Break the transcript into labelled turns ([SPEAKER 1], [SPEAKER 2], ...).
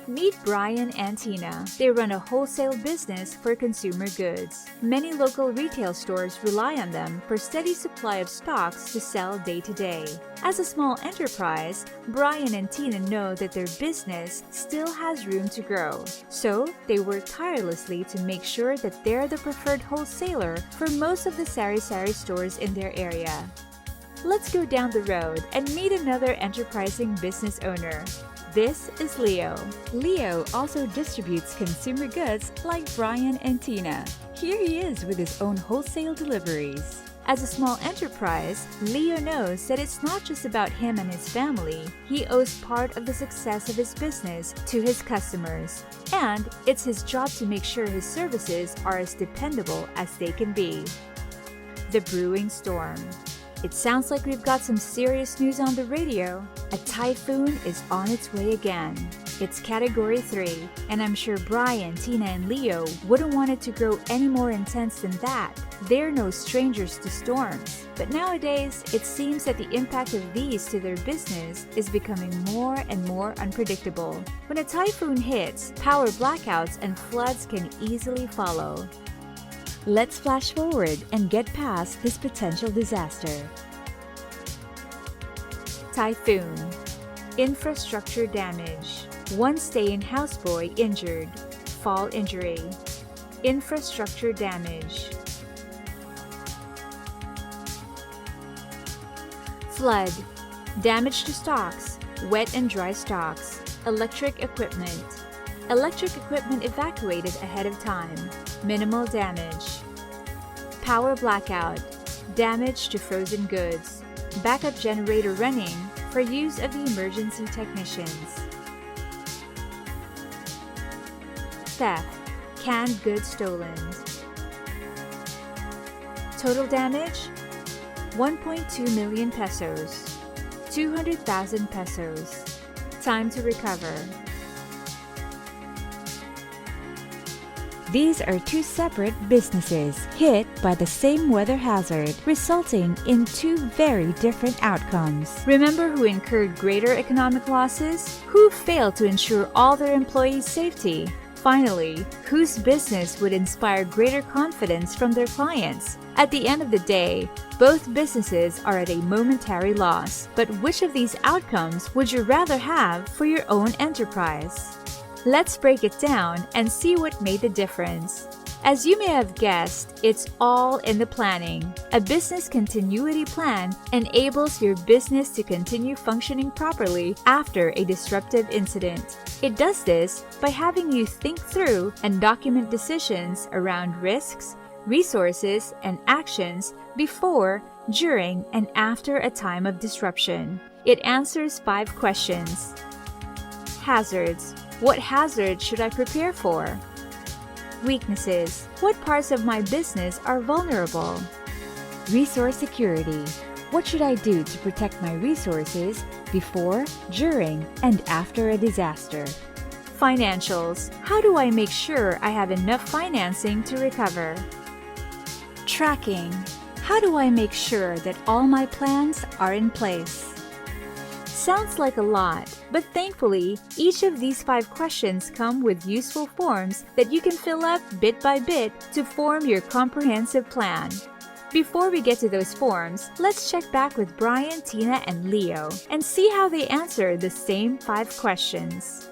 [SPEAKER 1] Meet Brian and Tina. They run a wholesale business for consumer goods. Many local retail stores rely on them for steady supply of stocks to sell day to day. As a small enterprise, Brian and Tina know that their business still has room to grow. So, they work tirelessly to make sure that they're the preferred wholesaler for most of the sari-sari stores in their area. Let's go down the road and meet another enterprising business owner. This is Leo.
[SPEAKER 2] Leo also distributes consumer goods like Brian and Tina. Here he is with his own wholesale deliveries.
[SPEAKER 1] As a small enterprise, Leo knows that it's not just about him and his family. He owes part of the success of his business to his customers. And it's his job to make sure his services are as dependable as they can be. The brewing storm. It sounds like we've got some serious news on the radio. A typhoon is on its way again. It's Category 3, and I'm sure Brian, Tina, and Leo wouldn't want it to grow any more intense than that. They're no strangers to storms. But nowadays, it seems that the impact of these to their business is becoming more and more unpredictable. When a typhoon hits, power blackouts and floods can easily follow.
[SPEAKER 2] Let's flash forward and get past this potential disaster.
[SPEAKER 1] Typhoon. Infrastructure damage. One stay-in houseboy injured. Fall injury. Infrastructure damage. Flood. Damage to stocks. Wet and dry stocks. Electric equipment. Electric equipment evacuated ahead of time. Minimal damage. Power blackout. Damage to frozen goods. Backup generator running for use of the emergency technicians. Theft. Canned goods stolen. Total damage? 1.2 million pesos. 200,000 pesos. Time to recover.
[SPEAKER 2] These are two separate businesses hit by the same weather hazard, resulting in two very different outcomes.
[SPEAKER 1] Remember who incurred greater economic losses? Who failed to ensure all their employees' safety? Finally, whose business would inspire greater confidence from their clients? At the end of the day, both businesses are at a momentary loss. But which of these outcomes would you rather have for your own enterprise? Let's break it down and see what made the difference. As you may have guessed, it's all in the planning. A business continuity plan enables your business to continue functioning properly after a disruptive incident. It does this by having you think through and document decisions around risks, resources, and actions before, during, and after a time of disruption. It answers 5 questions. Hazards. What hazards should I prepare for? Weaknesses. What parts of my business are vulnerable?
[SPEAKER 2] Resource security. What should I do to protect my resources before, during, and after a disaster?
[SPEAKER 1] Financials. How do I make sure I have enough financing to recover? Tracking. How do I make sure that all my plans are in place? Sounds like a lot, but thankfully, each of these 5 questions come with useful forms that you can fill up bit by bit to form your comprehensive plan. Before we get to those forms, let's check back with Brian, Tina, and Leo and see how they answer the same 5 questions.